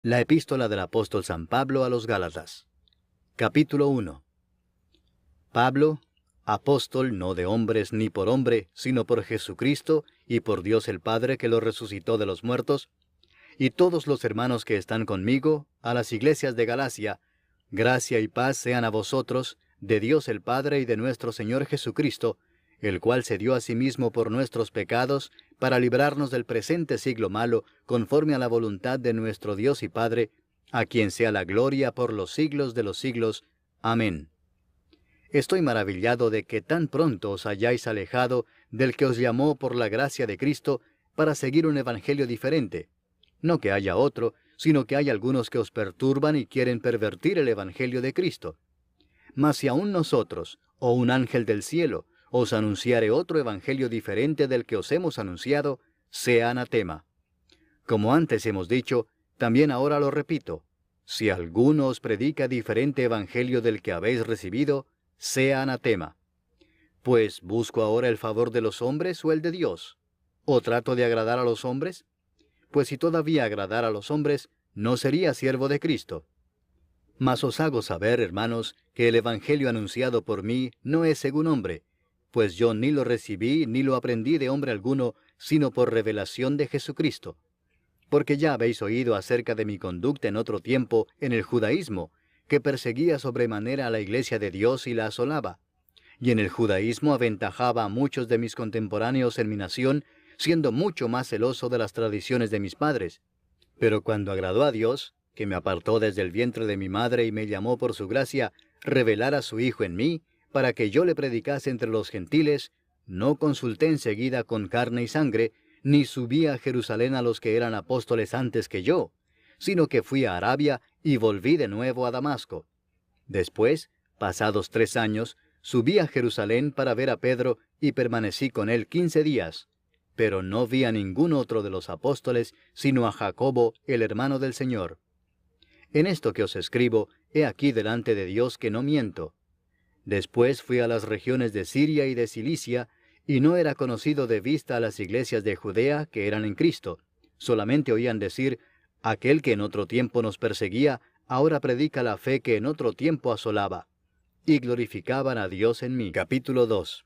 La epístola del apóstol San Pablo a los Gálatas. Capítulo 1. Pablo, apóstol no de hombres ni por hombre, sino por Jesucristo y por Dios el Padre que lo resucitó de los muertos, y todos los hermanos que están conmigo, a las iglesias de Galacia, gracia y paz sean a vosotros, de Dios el Padre y de nuestro Señor Jesucristo, el cual se dio a sí mismo por nuestros pecados, para librarnos del presente siglo malo, conforme a la voluntad de nuestro Dios y Padre, a quien sea la gloria por los siglos de los siglos. Amén. Estoy maravillado de que tan pronto os hayáis alejado del que os llamó por la gracia de Cristo para seguir un evangelio diferente. No que haya otro, sino que hay algunos que os perturban y quieren pervertir el evangelio de Cristo. Mas si aún nosotros, o un ángel del cielo, os anunciare otro evangelio diferente del que os hemos anunciado, sea anatema. Como antes hemos dicho, también ahora lo repito, si alguno os predica diferente evangelio del que habéis recibido, sea anatema. Pues, ¿busco ahora el favor de los hombres o el de Dios? ¿O trato de agradar a los hombres? Pues si todavía agradara a los hombres, no sería siervo de Cristo. Mas os hago saber, hermanos, que el evangelio anunciado por mí no es según hombre, pues yo ni lo recibí ni lo aprendí de hombre alguno, sino por revelación de Jesucristo. Porque ya habéis oído acerca de mi conducta en otro tiempo en el judaísmo, que perseguía sobremanera a la iglesia de Dios y la asolaba. Y en el judaísmo aventajaba a muchos de mis contemporáneos en mi nación, siendo mucho más celoso de las tradiciones de mis padres. Pero cuando agradó a Dios, que me apartó desde el vientre de mi madre y me llamó por su gracia, revelar a su Hijo en mí, para que yo le predicase entre los gentiles, no consulté enseguida con carne y sangre, ni subí a Jerusalén a los que eran apóstoles antes que yo, sino que fui a Arabia y volví de nuevo a Damasco. Después, pasados 3 años, subí a Jerusalén para ver a Pedro y permanecí con él 15 días, pero no vi a ningún otro de los apóstoles, sino a Jacobo, el hermano del Señor. En esto que os escribo, he aquí delante de Dios que no miento. Después fui a las regiones de Siria y de Cilicia, y no era conocido de vista a las iglesias de Judea que eran en Cristo. Solamente oían decir, aquel que en otro tiempo nos perseguía, ahora predica la fe que en otro tiempo asolaba. Y glorificaban a Dios en mí. Capítulo 2.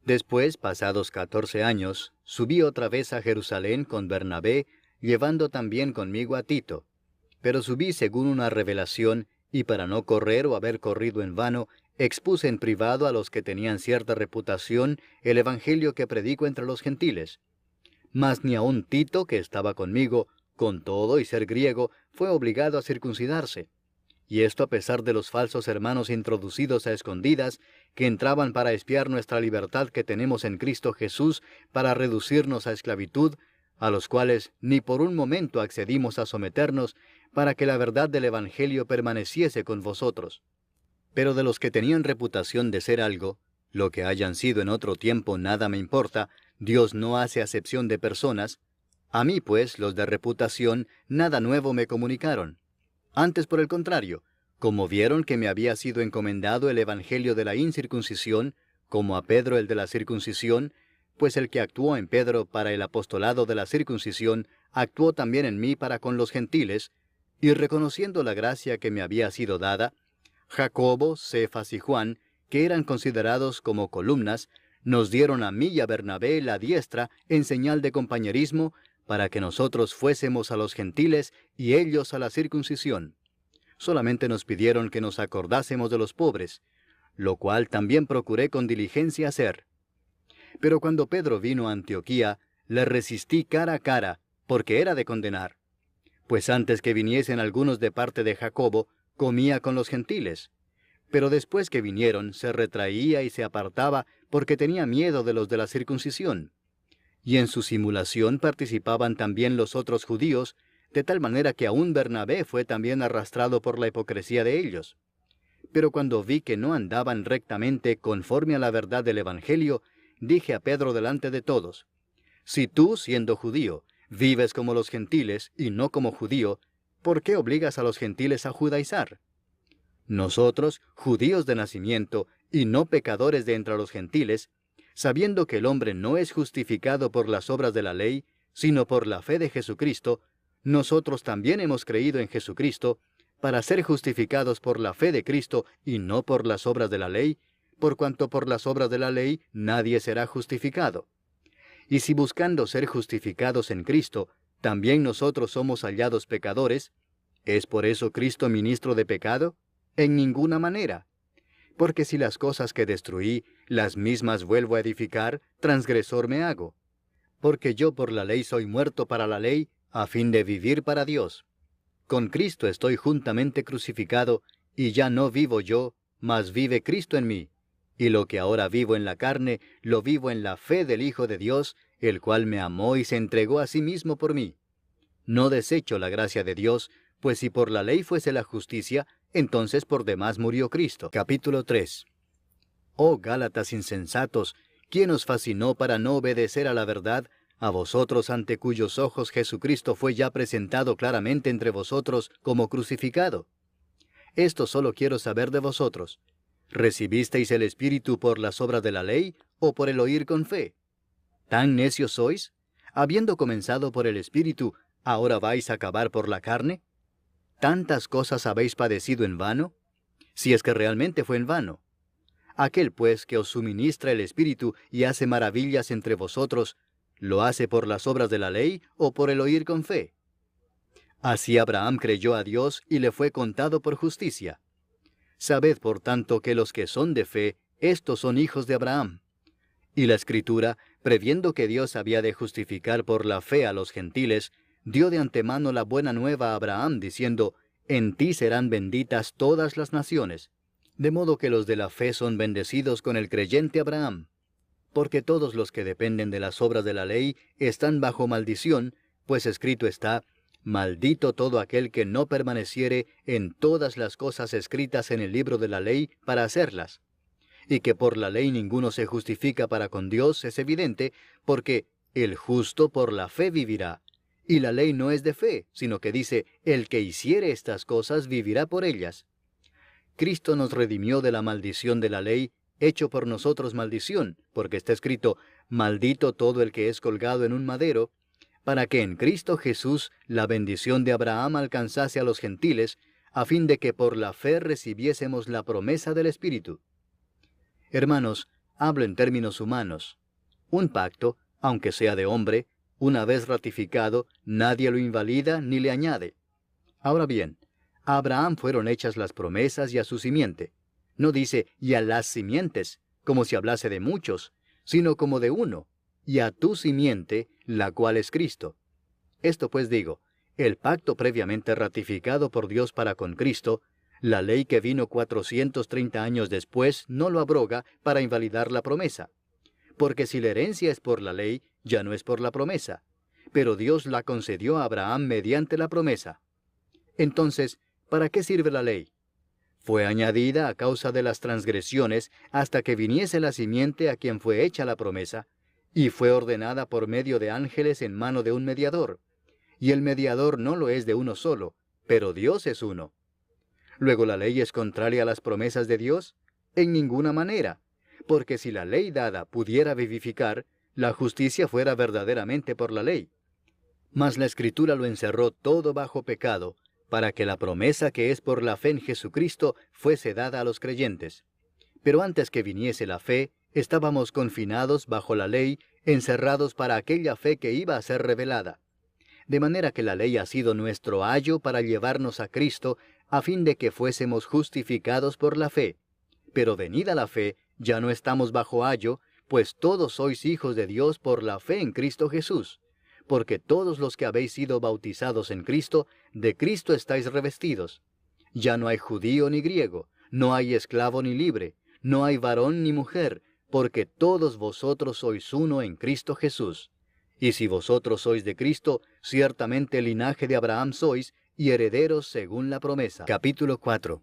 Después, pasados 14 años, subí otra vez a Jerusalén con Bernabé, llevando también conmigo a Tito. Pero subí según una revelación, y para no correr o haber corrido en vano, expuse en privado a los que tenían cierta reputación el evangelio que predico entre los gentiles. Mas ni aun Tito, que estaba conmigo, con todo y ser griego, fue obligado a circuncidarse. Y esto a pesar de los falsos hermanos introducidos a escondidas, que entraban para espiar nuestra libertad que tenemos en Cristo Jesús, para reducirnos a esclavitud, a los cuales ni por un momento accedimos a someternos, para que la verdad del Evangelio permaneciese con vosotros. Pero de los que tenían reputación de ser algo, lo que hayan sido en otro tiempo nada me importa, Dios no hace acepción de personas. A mí, pues, los de reputación, nada nuevo me comunicaron. Antes, por el contrario, como vieron que me había sido encomendado el evangelio de la incircuncisión, como a Pedro el de la circuncisión, pues el que actuó en Pedro para el apostolado de la circuncisión, actuó también en mí para con los gentiles, y reconociendo la gracia que me había sido dada, Jacobo, Cefas y Juan, que eran considerados como columnas, nos dieron a mí y a Bernabé la diestra en señal de compañerismo, para que nosotros fuésemos a los gentiles y ellos a la circuncisión. Solamente nos pidieron que nos acordásemos de los pobres, lo cual también procuré con diligencia hacer. Pero cuando Pedro vino a Antioquía, le resistí cara a cara, porque era de condenar. Pues antes que viniesen algunos de parte de Jacobo, comía con los gentiles. Pero después que vinieron, se retraía y se apartaba, porque tenía miedo de los de la circuncisión. Y en su simulación participaban también los otros judíos, de tal manera que aún Bernabé fue también arrastrado por la hipocresía de ellos. Pero cuando vi que no andaban rectamente conforme a la verdad del Evangelio, dije a Pedro delante de todos, si tú, siendo judío, vives como los gentiles y no como judío, ¿por qué obligas a los gentiles a judaizar? Nosotros, judíos de nacimiento y no pecadores de entre los gentiles, sabiendo que el hombre no es justificado por las obras de la ley, sino por la fe de Jesucristo, nosotros también hemos creído en Jesucristo para ser justificados por la fe de Cristo y no por las obras de la ley, por cuanto por las obras de la ley nadie será justificado. Y si buscando ser justificados en Cristo, también nosotros somos hallados pecadores, ¿es por eso Cristo ministro de pecado? En ninguna manera. Porque si las cosas que destruí, las mismas vuelvo a edificar, transgresor me hago. Porque yo por la ley soy muerto para la ley, a fin de vivir para Dios. Con Cristo estoy juntamente crucificado, y ya no vivo yo, mas vive Cristo en mí. Y lo que ahora vivo en la carne, lo vivo en la fe del Hijo de Dios, el cual me amó y se entregó a sí mismo por mí. No desecho la gracia de Dios, pues si por la ley fuese la justicia, entonces por demás murió Cristo. Capítulo 3. Oh Gálatas insensatos, ¿quién os fascinó para no obedecer a la verdad, a vosotros ante cuyos ojos Jesucristo fue ya presentado claramente entre vosotros como crucificado? Esto solo quiero saber de vosotros. ¿Recibisteis el Espíritu por las obras de la ley o por el oír con fe? ¿Tan necios sois? Habiendo comenzado por el Espíritu, ¿ahora vais a acabar por la carne? ¿Tantas cosas habéis padecido en vano? Si es que realmente fue en vano. Aquel pues que os suministra el Espíritu y hace maravillas entre vosotros, ¿lo hace por las obras de la ley o por el oír con fe? Así Abraham creyó a Dios y le fue contado por justicia. Sabed por tanto que los que son de fe, estos son hijos de Abraham. Y la Escritura, previendo que Dios había de justificar por la fe a los gentiles, dio de antemano la buena nueva a Abraham, diciendo, en ti serán benditas todas las naciones. De modo que los de la fe son bendecidos con el creyente Abraham. Porque todos los que dependen de las obras de la ley están bajo maldición, pues escrito está, maldito todo aquel que no permaneciere en todas las cosas escritas en el libro de la ley para hacerlas. Y que por la ley ninguno se justifica para con Dios es evidente, porque el justo por la fe vivirá. Y la ley no es de fe, sino que dice, el que hiciere estas cosas vivirá por ellas. Cristo nos redimió de la maldición de la ley, hecho por nosotros maldición, porque está escrito, maldito todo el que es colgado en un madero, para que en Cristo Jesús la bendición de Abraham alcanzase a los gentiles, a fin de que por la fe recibiésemos la promesa del Espíritu. Hermanos, hablo en términos humanos. Un pacto, aunque sea de hombre, una vez ratificado, nadie lo invalida ni le añade. Ahora bien, a Abraham fueron hechas las promesas y a su simiente. No dice, y a las simientes, como si hablase de muchos, sino como de uno, y a tu simiente, la cual es Cristo. Esto pues digo, el pacto previamente ratificado por Dios para con Cristo, la ley que vino 430 años después no lo abroga para invalidar la promesa. Porque si la herencia es por la ley, ya no es por la promesa. Pero Dios la concedió a Abraham mediante la promesa. Entonces, ¿para qué sirve la ley? Fue añadida a causa de las transgresiones hasta que viniese la simiente a quien fue hecha la promesa, y fue ordenada por medio de ángeles en mano de un mediador. Y el mediador no lo es de uno solo, pero Dios es uno. Luego, ¿la ley es contraria a las promesas de Dios? En ninguna manera, porque si la ley dada pudiera vivificar, la justicia fuera verdaderamente por la ley. Mas la Escritura lo encerró todo bajo pecado, para que la promesa que es por la fe en Jesucristo fuese dada a los creyentes. Pero antes que viniese la fe, estábamos confinados bajo la ley, encerrados para aquella fe que iba a ser revelada. De manera que la ley ha sido nuestro ayo para llevarnos a Cristo, a fin de que fuésemos justificados por la fe. Pero venida la fe, ya no estamos bajo ayo, pues todos sois hijos de Dios por la fe en Cristo Jesús. Porque todos los que habéis sido bautizados en Cristo, de Cristo estáis revestidos. Ya no hay judío ni griego, no hay esclavo ni libre, no hay varón ni mujer, porque todos vosotros sois uno en Cristo Jesús. Y si vosotros sois de Cristo, ciertamente linaje de Abraham sois, y herederos según la promesa. Capítulo 4.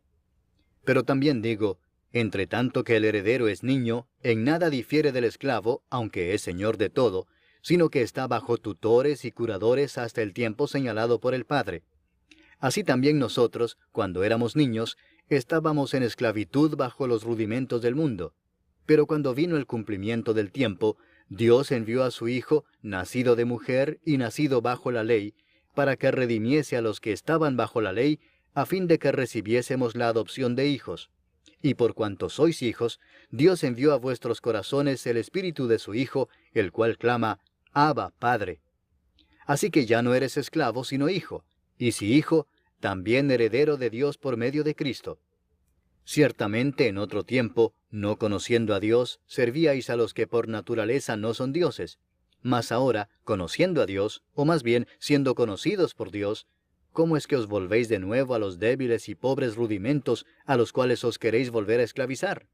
Pero también digo, entre tanto que el heredero es niño, en nada difiere del esclavo, aunque es señor de todo, sino que está bajo tutores y curadores hasta el tiempo señalado por el Padre. Así también nosotros, cuando éramos niños, estábamos en esclavitud bajo los rudimentos del mundo. Pero cuando vino el cumplimiento del tiempo, Dios envió a su Hijo, nacido de mujer y nacido bajo la ley, para que redimiese a los que estaban bajo la ley, a fin de que recibiésemos la adopción de hijos. Y por cuanto sois hijos, Dios envió a vuestros corazones el Espíritu de su Hijo, el cual clama, Abba, Padre. Así que ya no eres esclavo, sino hijo, y si hijo, también heredero de Dios por medio de Cristo. Ciertamente en otro tiempo, no conociendo a Dios, servíais a los que por naturaleza no son dioses. Mas ahora, conociendo a Dios, o más bien siendo conocidos por Dios, ¿cómo es que os volvéis de nuevo a los débiles y pobres rudimentos a los cuales os queréis volver a esclavizar?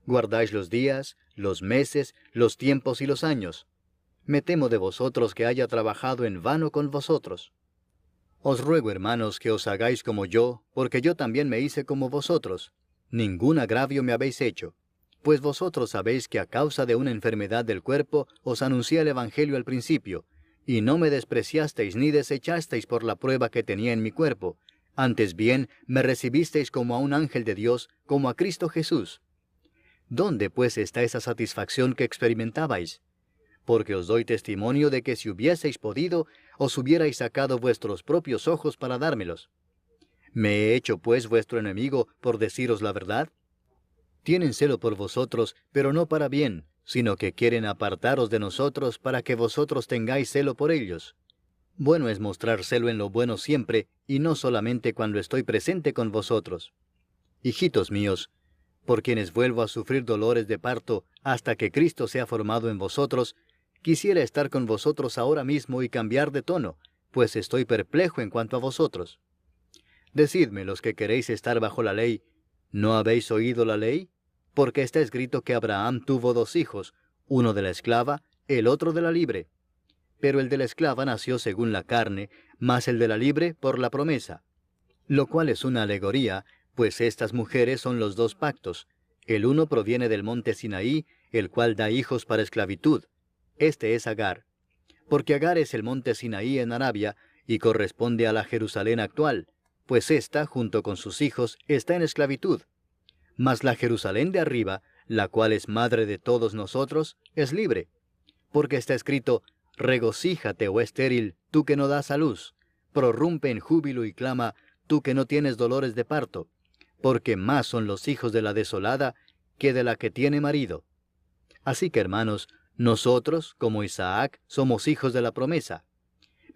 Guardáis los días, los meses, los tiempos y los años. Me temo de vosotros que haya trabajado en vano con vosotros. Os ruego, hermanos, que os hagáis como yo, porque yo también me hice como vosotros. Ningún agravio me habéis hecho. Pues vosotros sabéis que a causa de una enfermedad del cuerpo os anuncié el Evangelio al principio, y no me despreciasteis ni desechasteis por la prueba que tenía en mi cuerpo. Antes bien, me recibisteis como a un ángel de Dios, como a Cristo Jesús. ¿Dónde pues está esa satisfacción que experimentabais? Porque os doy testimonio de que si hubieseis podido, os hubierais sacado vuestros propios ojos para dármelos. ¿Me he hecho pues vuestro enemigo por deciros la verdad? Tienen celo por vosotros, pero no para bien, sino que quieren apartaros de nosotros para que vosotros tengáis celo por ellos. Bueno es mostrar celo en lo bueno siempre, y no solamente cuando estoy presente con vosotros. Hijitos míos, por quienes vuelvo a sufrir dolores de parto hasta que Cristo sea formado en vosotros, quisiera estar con vosotros ahora mismo y cambiar de tono, pues estoy perplejo en cuanto a vosotros. Decidme, los que queréis estar bajo la ley, ¿no habéis oído la ley? Porque está escrito que Abraham tuvo 2 hijos, uno de la esclava, el otro de la libre. Pero el de la esclava nació según la carne, mas el de la libre por la promesa. Lo cual es una alegoría, pues estas mujeres son los 2 pactos. El uno proviene del monte Sinaí, el cual da hijos para esclavitud. Este es Agar. Porque Agar es el monte Sinaí en Arabia, y corresponde a la Jerusalén actual, pues ésta, junto con sus hijos, está en esclavitud. Mas la Jerusalén de arriba, la cual es madre de todos nosotros, es libre. Porque está escrito, regocíjate, oh estéril, tú que no das a luz, prorrumpe en júbilo y clama, tú que no tienes dolores de parto, porque más son los hijos de la desolada que de la que tiene marido. Así que, hermanos, nosotros, como Isaac, somos hijos de la promesa.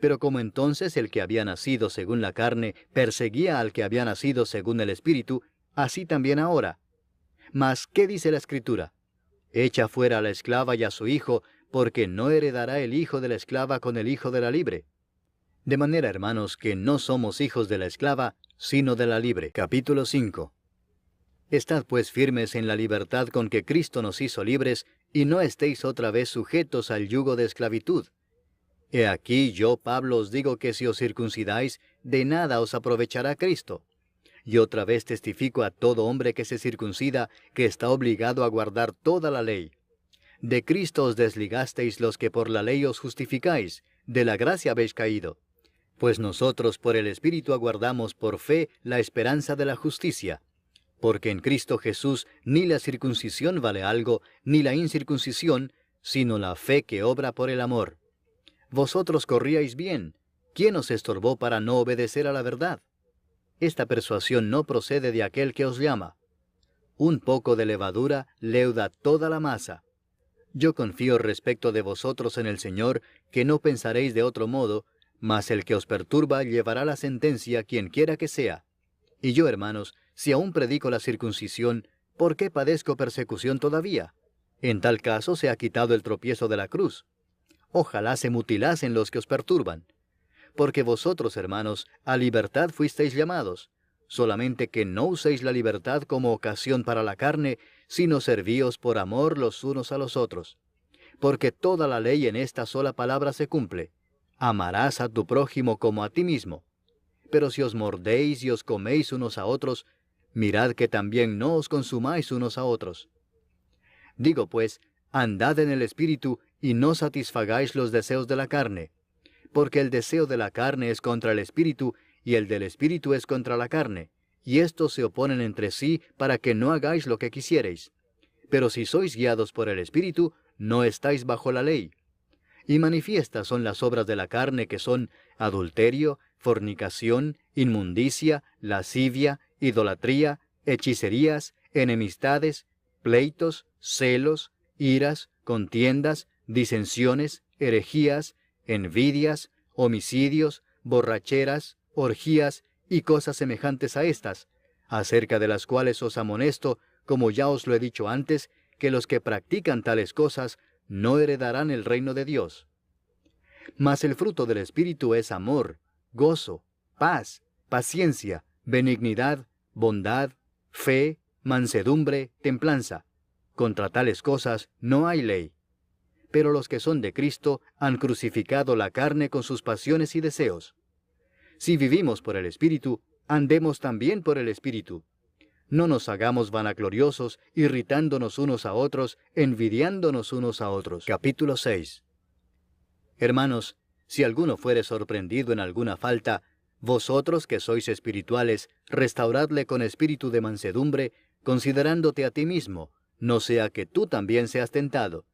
Pero como entonces el que había nacido según la carne perseguía al que había nacido según el Espíritu, así también ahora. Mas, ¿qué dice la Escritura? Echa fuera a la esclava y a su hijo, porque no heredará el hijo de la esclava con el hijo de la libre. De manera, hermanos, que no somos hijos de la esclava, sino de la libre. Capítulo 5. Estad pues firmes en la libertad con que Cristo nos hizo libres, y no estéis otra vez sujetos al yugo de esclavitud. He aquí yo, Pablo, os digo que si os circuncidáis, de nada os aprovechará Cristo. Y otra vez testifico a todo hombre que se circuncida, que está obligado a guardar toda la ley. De Cristo os desligasteis los que por la ley os justificáis, de la gracia habéis caído. Pues nosotros por el Espíritu aguardamos por fe la esperanza de la justicia. Porque en Cristo Jesús ni la circuncisión vale algo, ni la incircuncisión, sino la fe que obra por el amor. Vosotros corríais bien. ¿Quién os estorbó para no obedecer a la verdad? Esta persuasión no procede de aquel que os llama. Un poco de levadura leuda toda la masa. Yo confío respecto de vosotros en el Señor, que no pensaréis de otro modo, mas el que os perturba llevará la sentencia quien quiera que sea. Y yo, hermanos, si aún predico la circuncisión, ¿por qué padezco persecución todavía? En tal caso se ha quitado el tropiezo de la cruz. Ojalá se mutilasen los que os perturban. Porque vosotros, hermanos, a libertad fuisteis llamados, solamente que no uséis la libertad como ocasión para la carne, sino servíos por amor los unos a los otros. Porque toda la ley en esta sola palabra se cumple: amarás a tu prójimo como a ti mismo. Pero si os mordéis y os coméis unos a otros, mirad que también no os consumáis unos a otros. Digo pues, andad en el Espíritu, y no satisfagáis los deseos de la carne. Porque el deseo de la carne es contra el Espíritu, y el del Espíritu es contra la carne, y estos se oponen entre sí para que no hagáis lo que quisierais. Pero si sois guiados por el Espíritu, no estáis bajo la ley. Y manifiestas son las obras de la carne, que son adulterio, fornicación, inmundicia, lascivia, idolatría, hechicerías, enemistades, pleitos, celos, iras, contiendas, disensiones, herejías, envidias, homicidios, borracheras, orgías y cosas semejantes a estas, acerca de las cuales os amonesto, como ya os lo he dicho antes, que los que practican tales cosas no heredarán el reino de Dios. Mas el fruto del Espíritu es amor, gozo, paz, paciencia, benignidad, bondad, fe, mansedumbre, templanza. Contra tales cosas no hay ley. Pero los que son de Cristo han crucificado la carne con sus pasiones y deseos. Si vivimos por el Espíritu, andemos también por el Espíritu. No nos hagamos vanagloriosos, irritándonos unos a otros, envidiándonos unos a otros. Capítulo 6. Hermanos, si alguno fuere sorprendido en alguna falta, vosotros que sois espirituales, restauradle con espíritu de mansedumbre, considerándote a ti mismo, no sea que tú también seas tentado.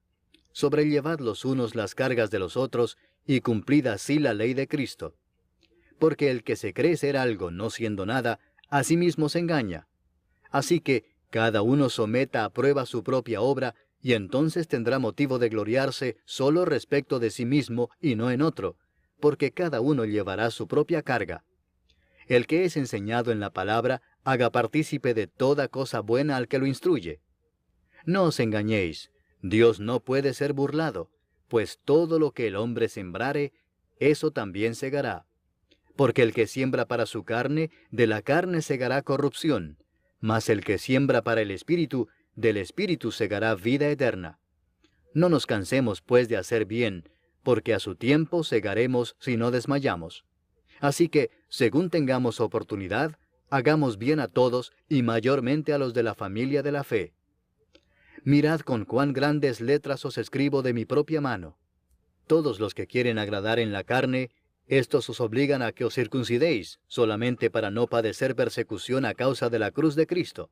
Sobrellevad los unos las cargas de los otros, y cumplid así la ley de Cristo. Porque el que se cree ser algo no siendo nada, a sí mismo se engaña. Así que cada uno someta a prueba su propia obra, y entonces tendrá motivo de gloriarse solo respecto de sí mismo y no en otro, porque cada uno llevará su propia carga. El que es enseñado en la palabra, haga partícipe de toda cosa buena al que lo instruye. No os engañéis, Dios no puede ser burlado, pues todo lo que el hombre sembrare, eso también segará. Porque el que siembra para su carne, de la carne segará corrupción, mas el que siembra para el Espíritu, del Espíritu segará vida eterna. No nos cansemos, pues, de hacer bien, porque a su tiempo segaremos si no desmayamos. Así que, según tengamos oportunidad, hagamos bien a todos, y mayormente a los de la familia de la fe. Mirad con cuán grandes letras os escribo de mi propia mano. Todos los que quieren agradar en la carne, estos os obligan a que os circuncidéis, solamente para no padecer persecución a causa de la cruz de Cristo.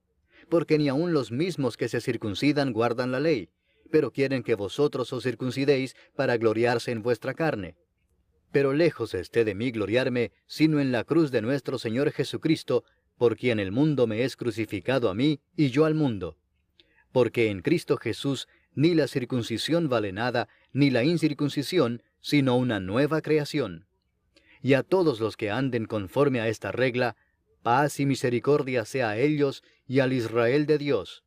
Porque ni aun los mismos que se circuncidan guardan la ley, pero quieren que vosotros os circuncidéis para gloriarse en vuestra carne. Pero lejos esté de mí gloriarme, sino en la cruz de nuestro Señor Jesucristo, por quien el mundo me es crucificado a mí, y yo al mundo. Porque en Cristo Jesús ni la circuncisión vale nada, ni la incircuncisión, sino una nueva creación. Y a todos los que anden conforme a esta regla, paz y misericordia sea a ellos y al Israel de Dios,